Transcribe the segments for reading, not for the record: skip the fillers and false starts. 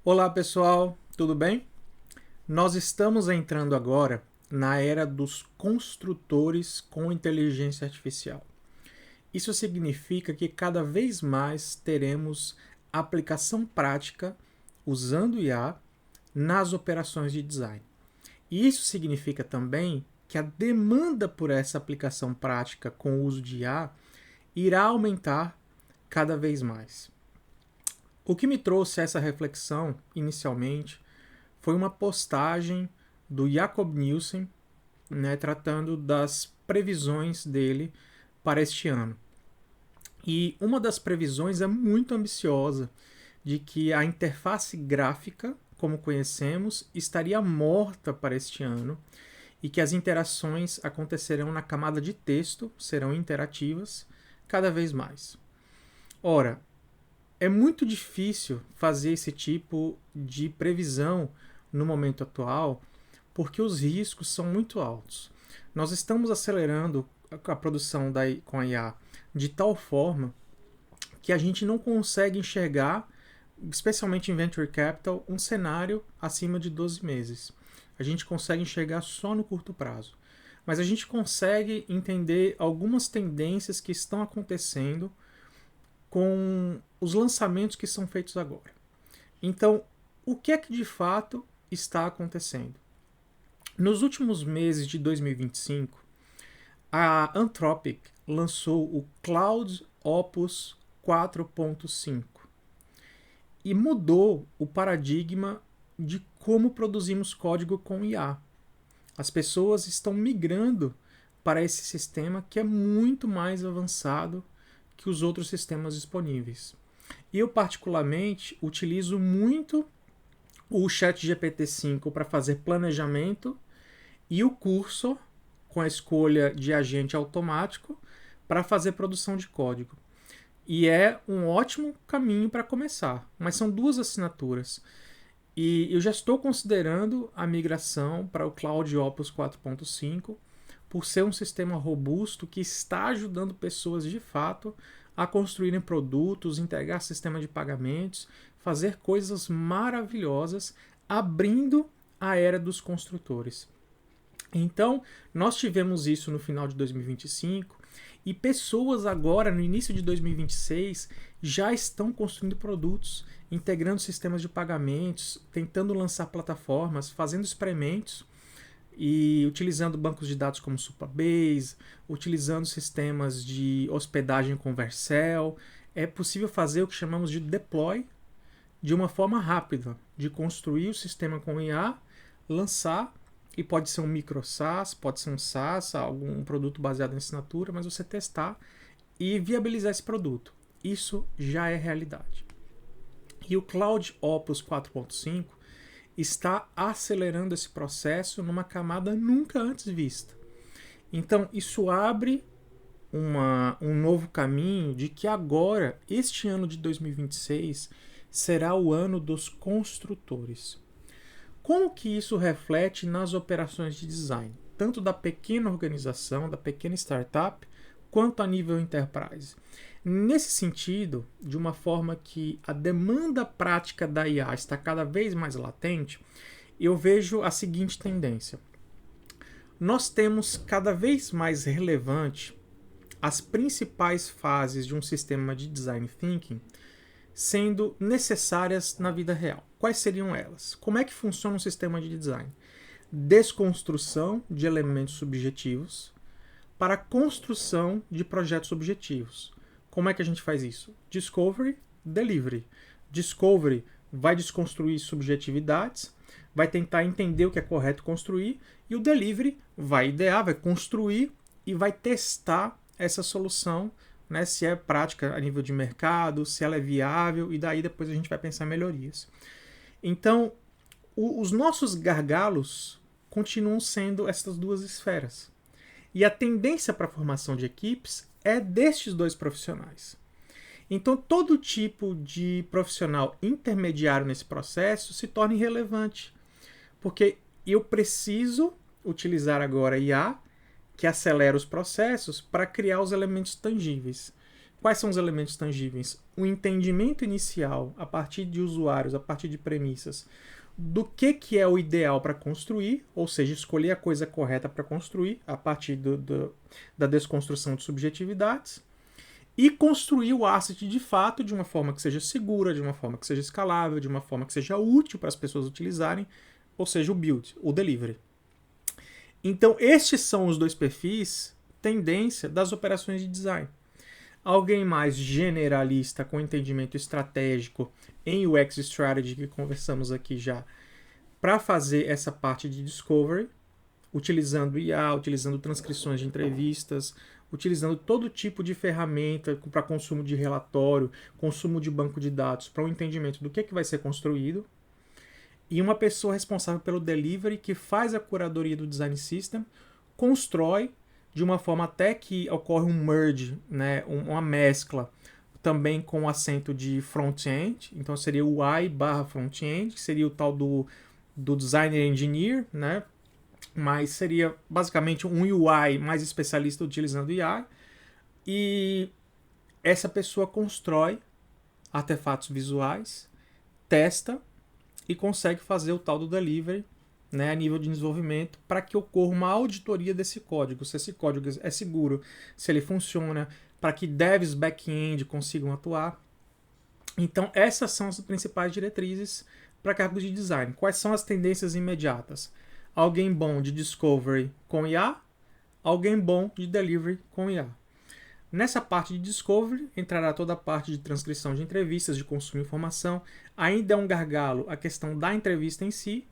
Olá pessoal, tudo bem? Nós estamos entrando agora na era dos construtores com inteligência artificial. Isso significa que cada vez mais teremos aplicação prática usando IA nas operações de design. E isso significa também que a demanda por essa aplicação prática com o uso de IA irá aumentar cada vez mais. O que me trouxe essa reflexão inicialmente foi uma postagem do Jakob Nielsen, tratando das previsões dele para este ano. E uma das previsões é muito ambiciosa, de que a interface gráfica, como conhecemos, estaria morta para este ano e que as interações acontecerão na camada de texto, serão interativas cada vez mais. Ora, é muito difícil fazer esse tipo de previsão no momento atual, porque os riscos são muito altos. Nós estamos acelerando a produção com a IA de tal forma que a gente não consegue enxergar, especialmente em Venture Capital, um cenário acima de 12 meses. A gente consegue enxergar só no curto prazo. Mas a gente consegue entender algumas tendências que estão acontecendo com os lançamentos que são feitos agora. Então, o que é que de fato está acontecendo? Nos últimos meses de 2025, a Anthropic lançou o Claude Opus 4.5 e mudou o paradigma de como produzimos código com IA. As pessoas estão migrando para esse sistema que é muito mais avançado que os outros sistemas disponíveis. Eu, particularmente, utilizo muito o ChatGPT-5 para fazer planejamento e o Cursor, com a escolha de agente automático, para fazer produção de código. E é um ótimo caminho para começar, mas são duas assinaturas. E eu já estou considerando a migração para o Cloud Opus 4.5, por ser um sistema robusto que está ajudando pessoas de fato a construírem produtos, integrar sistema de pagamentos, fazer coisas maravilhosas, abrindo a era dos construtores. Então, nós tivemos isso no final de 2025 e pessoas agora, no início de 2026, já estão construindo produtos, integrando sistemas de pagamentos, tentando lançar plataformas, fazendo experimentos e utilizando bancos de dados como Supabase, utilizando sistemas de hospedagem com Vercel. É possível fazer o que chamamos de deploy de uma forma rápida, de construir o sistema com IA, lançar, e pode ser um micro SaaS, pode ser um SaaS, algum produto baseado em assinatura, mas você testar e viabilizar esse produto. Isso já é realidade. E o Cloud Opus 4.5 está acelerando esse processo numa camada nunca antes vista. Então, isso abre um novo caminho de que agora, este ano de 2026, será o ano dos construtores. Como que isso reflete nas operações de design, tanto da pequena organização, da pequena startup, quanto a nível enterprise? Nesse sentido, de uma forma que a demanda prática da IA está cada vez mais latente, eu vejo a seguinte tendência. Nós temos cada vez mais relevante as principais fases de um sistema de design thinking sendo necessárias na vida real. Quais seriam elas? Como é que funciona um sistema de design? Desconstrução de elementos subjetivos para construção de projetos objetivos. Como é que a gente faz isso? Discovery, delivery. Discovery vai desconstruir subjetividades, vai tentar entender o que é correto construir, e o delivery vai idear, vai construir e vai testar essa solução, se é prática a nível de mercado, se ela é viável, e daí depois a gente vai pensar em melhorias. Então, os nossos gargalos continuam sendo essas duas esferas. E a tendência para a formação de equipes é destes dois profissionais. Então, todo tipo de profissional intermediário nesse processo se torna irrelevante, porque eu preciso utilizar agora IA, que acelera os processos, para criar os elementos tangíveis. Quais são os elementos tangíveis? O entendimento inicial, a partir de usuários, a partir de premissas, do que é o ideal para construir, ou seja, escolher a coisa correta para construir, a partir da desconstrução de subjetividades, e construir o asset de fato de uma forma que seja segura, de uma forma que seja escalável, de uma forma que seja útil para as pessoas utilizarem, ou seja, o build, o delivery. Então, estes são os dois perfis, tendência das operações de design. Alguém mais generalista, com entendimento estratégico em UX Strategy, que conversamos aqui já, para fazer essa parte de discovery, utilizando IA, utilizando transcrições de entrevistas, utilizando todo tipo de ferramenta para consumo de relatório, consumo de banco de dados, para um entendimento do que vai ser construído. E uma pessoa responsável pelo delivery, que faz a curadoria do design system, constrói de uma forma até que ocorre um merge, né, uma mescla, também com acento de front-end. Então seria o UI barra front-end, que seria o tal do designer engineer, né? Mas seria basicamente um UI mais especialista utilizando AI. E essa pessoa constrói artefatos visuais, testa e consegue fazer o tal do delivery, né, a nível de desenvolvimento, para que ocorra uma auditoria desse código, se esse código é seguro, se ele funciona, para que devs back-end consigam atuar. Então essas são as principais diretrizes para cargos de design. Quais são as tendências imediatas? Alguém bom de discovery com IA, alguém bom de delivery com IA. Nessa parte de discovery, entrará toda a parte de transcrição de entrevistas, de consumo de informação. Ainda é um gargalo a questão da entrevista em si,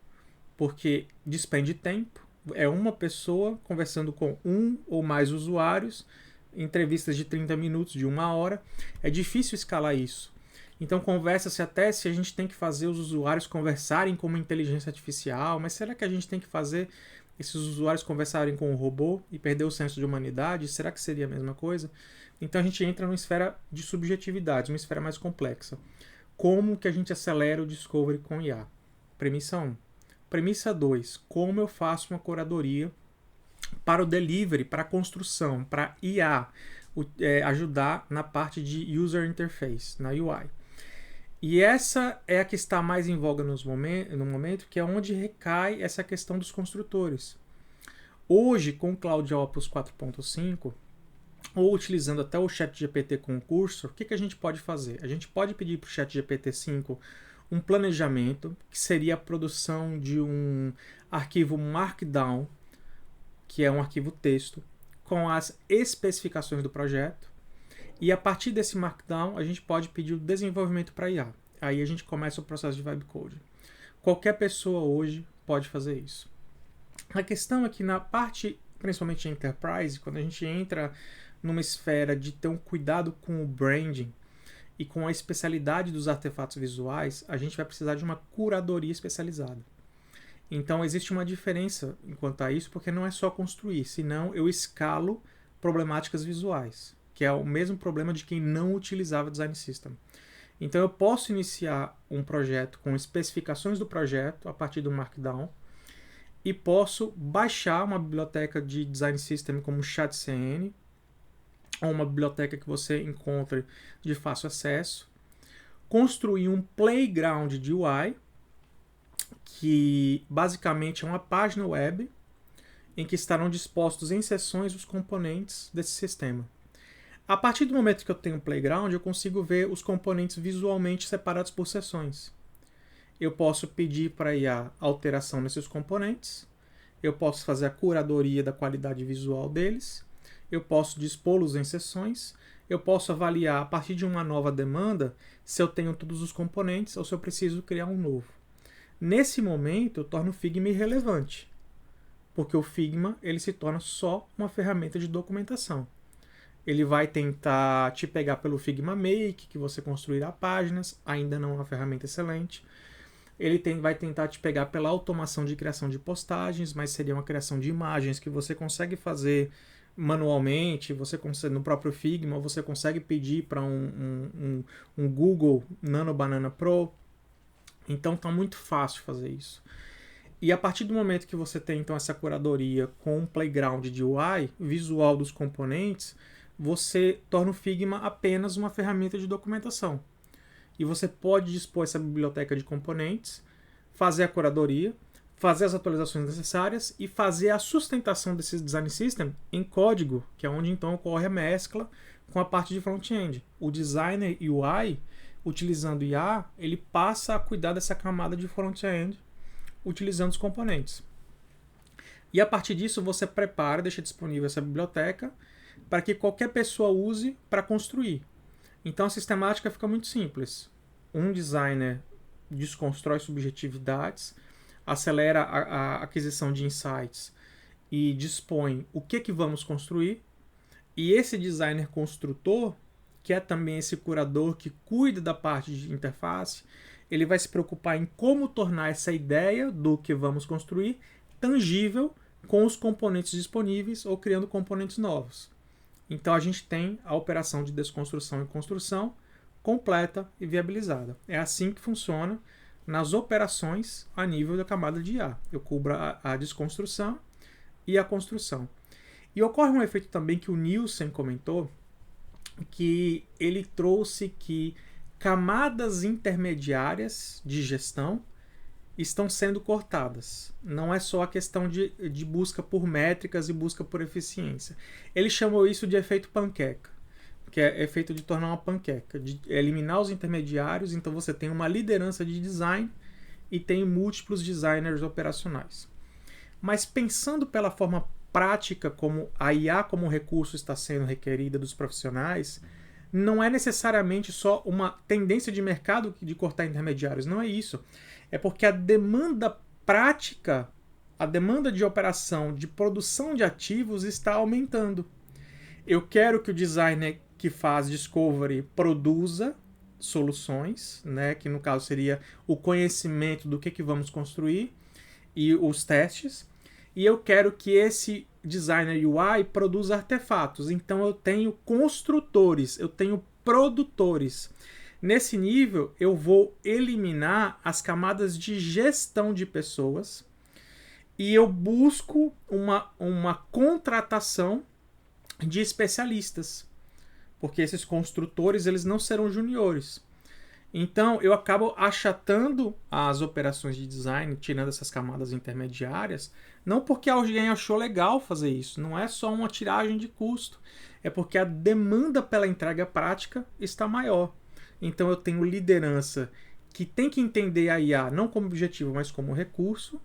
porque despende tempo. É uma pessoa conversando com um ou mais usuários, entrevistas de 30 minutos, de 1 hora. É difícil escalar isso. Então conversa-se até se a gente tem que fazer os usuários conversarem com uma inteligência artificial, mas será que a gente tem que fazer esses usuários conversarem com um robô e perder o senso de humanidade? Será que seria a mesma coisa? Então a gente entra numa esfera de subjetividade, uma esfera mais complexa. Como que a gente acelera o discovery com IA? Premissa 1. Premissa 2. Como eu faço uma curadoria para o delivery, para a construção, para IA, ajudar na parte de user interface, na UI. E essa é a que está mais em voga no momento, que é onde recai essa questão dos construtores. Hoje, com o CloudOps 4.5, ou utilizando até o ChatGPT com o curso, o que a gente pode fazer? A gente pode pedir para o ChatGPT 5 um planejamento, que seria a produção de um arquivo Markdown, que é um arquivo texto, com as especificações do projeto. E a partir desse Markdown, a gente pode pedir o desenvolvimento para IA. Aí a gente começa o processo de vibe coding. Qualquer pessoa hoje pode fazer isso. A questão é que na parte, principalmente enterprise, quando a gente entra numa esfera de ter um cuidado com o branding e com a especialidade dos artefatos visuais, a gente vai precisar de uma curadoria especializada. Então existe uma diferença quanto a isso, porque não é só construir, senão eu escalo problemáticas visuais, que é o mesmo problema de quem não utilizava Design System. Então eu posso iniciar um projeto com especificações do projeto a partir do Markdown e posso baixar uma biblioteca de Design System como ChatCN, ou uma biblioteca que você encontre de fácil acesso, construir um playground de UI, que basicamente é uma página web em que estarão dispostos em seções os componentes desse sistema. A partir do momento que eu tenho um playground, eu consigo ver os componentes visualmente separados por seções. Eu posso pedir para IA alteração nesses componentes, eu posso fazer a curadoria da qualidade visual deles, eu posso dispô-los em seções, eu posso avaliar a partir de uma nova demanda se eu tenho todos os componentes ou se eu preciso criar um novo. Nesse momento, eu torno o Figma irrelevante, porque o Figma ele se torna só uma ferramenta de documentação. Ele vai tentar te pegar pelo Figma Make, que você construirá páginas, ainda não é uma ferramenta excelente. Ele vai tentar te pegar pela automação de criação de postagens, mas seria uma criação de imagens que você consegue fazer manualmente, você consegue, no próprio Figma, você consegue pedir para um Google Nano Banana Pro. Então está muito fácil fazer isso. E a partir do momento que você tem então essa curadoria com um playground de UI, visual dos componentes, você torna o Figma apenas uma ferramenta de documentação. E você pode dispor essa biblioteca de componentes, fazer a curadoria, fazer as atualizações necessárias e fazer a sustentação desse design system em código, que é onde então ocorre a mescla com a parte de front-end. O designer UI, utilizando IA, ele passa a cuidar dessa camada de front-end utilizando os componentes. E a partir disso você prepara, deixa disponível essa biblioteca para que qualquer pessoa use para construir. Então a sistemática fica muito simples. Um designer desconstrói subjetividades, acelera a aquisição de insights e dispõe o que vamos construir. E esse designer construtor, que é também esse curador que cuida da parte de interface, ele vai se preocupar em como tornar essa ideia do que vamos construir tangível com os componentes disponíveis ou criando componentes novos. Então a gente tem a operação de desconstrução e construção completa e viabilizada. É assim que funciona nas operações a nível da camada de IA. Eu cubro a desconstrução e a construção. E ocorre um efeito também que o Nielsen comentou, que ele trouxe que camadas intermediárias de gestão estão sendo cortadas. Não é só a questão de busca por métricas e busca por eficiência. Ele chamou isso de efeito panqueca, que é efeito de tornar uma panqueca, de eliminar os intermediários, então você tem uma liderança de design e tem múltiplos designers operacionais. Mas pensando pela forma prática como a IA como recurso está sendo requerida dos profissionais, não é necessariamente só uma tendência de mercado de cortar intermediários, não é isso. É porque a demanda prática, a demanda de operação, de produção de ativos está aumentando. Eu quero que o designer que faz discovery produza soluções, né, que no caso seria o conhecimento do que vamos construir e os testes. E eu quero que esse designer UI produza artefatos. Então eu tenho construtores, eu tenho produtores. Nesse nível, eu vou eliminar as camadas de gestão de pessoas e eu busco uma contratação de especialistas, porque esses construtores eles não serão juniores. Então, eu acabo achatando as operações de design, tirando essas camadas intermediárias, não porque alguém achou legal fazer isso, não é só uma tiragem de custo, é porque a demanda pela entrega prática está maior. Então, eu tenho liderança que tem que entender a IA não como objetivo, mas como recurso,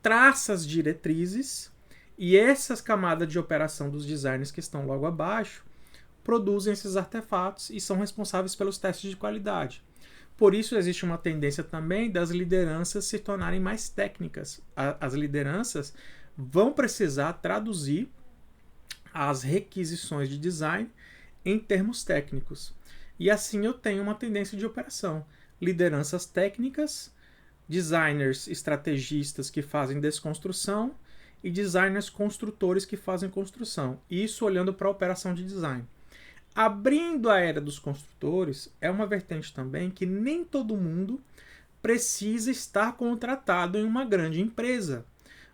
traça as diretrizes, e essas camadas de operação dos designers que estão logo abaixo produzem esses artefatos e são responsáveis pelos testes de qualidade. Por isso existe uma tendência também das lideranças se tornarem mais técnicas. As lideranças vão precisar traduzir as requisições de design em termos técnicos. E assim eu tenho uma tendência de operação. Lideranças técnicas, designers estrategistas que fazem desconstrução e designers construtores que fazem construção. Isso olhando para a operação de design. Abrindo a era dos construtores, é uma vertente também que nem todo mundo precisa estar contratado em uma grande empresa.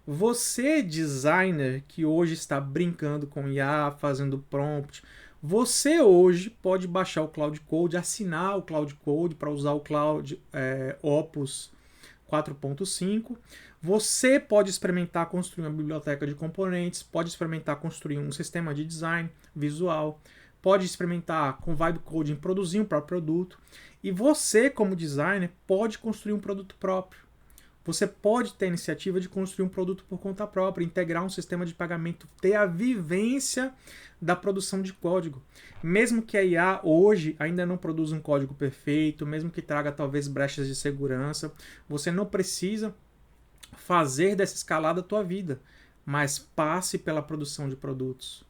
Você, designer, que hoje está brincando com IA, fazendo prompt, você hoje pode baixar o Cloud Code, assinar o Cloud Code para usar o Cloud Opus 4.5. Você pode experimentar construir uma biblioteca de componentes, pode experimentar construir um sistema de design visual, pode experimentar com Vibe Coding produzir um próprio produto. E você, como designer, pode construir um produto próprio. Você pode ter a iniciativa de construir um produto por conta própria, integrar um sistema de pagamento, ter a vivência da produção de código. Mesmo que a IA hoje ainda não produza um código perfeito, mesmo que traga talvez brechas de segurança, você não precisa fazer dessa escalada a tua vida, mas passe pela produção de produtos.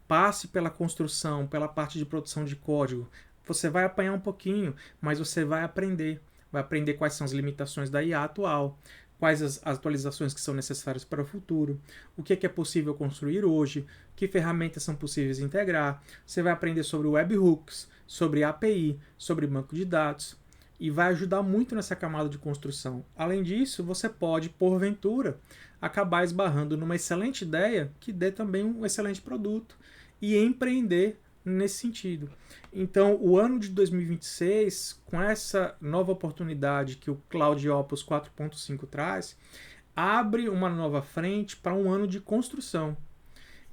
Passe pela construção, pela parte de produção de código. Você vai apanhar um pouquinho, mas você vai aprender. Vai aprender quais são as limitações da IA atual, quais as atualizações que são necessárias para o futuro, o que é possível construir hoje, que ferramentas são possíveis integrar. Você vai aprender sobre webhooks, sobre API, sobre banco de dados, e vai ajudar muito nessa camada de construção. Além disso, você pode, porventura, acabar esbarrando numa excelente ideia que dê também um excelente produto e empreender nesse sentido. Então, o ano de 2026, com essa nova oportunidade que o Cloud Opus 4.5 traz, abre uma nova frente para um ano de construção.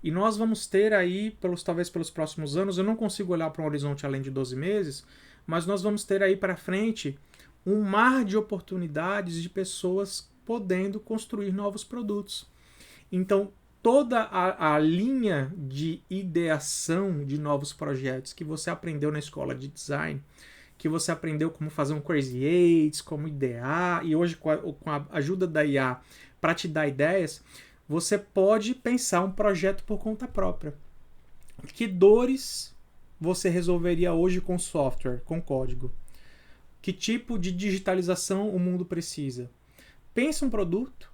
E nós vamos ter aí, talvez pelos próximos anos, eu não consigo olhar para um horizonte além de 12 meses, mas nós vamos ter aí para frente um mar de oportunidades de pessoas podendo construir novos produtos. Então, toda a linha de ideação de novos projetos que você aprendeu na escola de design, que você aprendeu como fazer um Crazy Eights, como idear, e hoje com a ajuda da IA para te dar ideias, você pode pensar um projeto por conta própria. Que dores você resolveria hoje com software, com código? Que tipo de digitalização o mundo precisa? Pense um produto,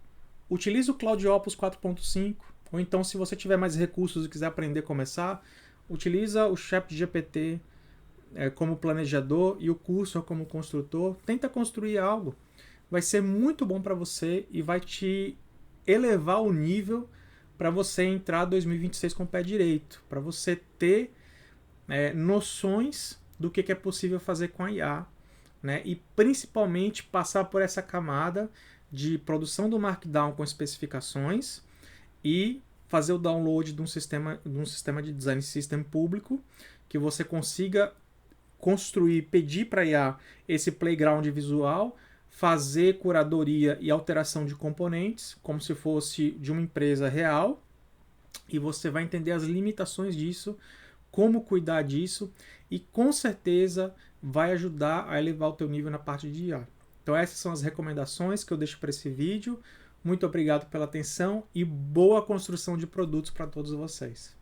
utilize o Cloud Opus 4.5, ou então, se você tiver mais recursos e quiser aprender a começar, utiliza o ChatGPT como planejador e o curso como construtor. Tenta construir algo. Vai ser muito bom para você e vai te elevar o nível para você entrar 2026 com o pé direito, para você ter noções do que é possível fazer com a IA, né? E principalmente passar por essa camada de produção do Markdown com especificações e fazer o download de um sistema de design system público que você consiga construir, pedir para a IA esse playground visual, fazer curadoria e alteração de componentes, como se fosse de uma empresa real, e você vai entender as limitações disso, como cuidar disso, e com certeza vai ajudar a elevar o teu nível na parte de IA. Então essas são as recomendações que eu deixo para esse vídeo. Muito obrigado pela atenção e boa construção de produtos para todos vocês.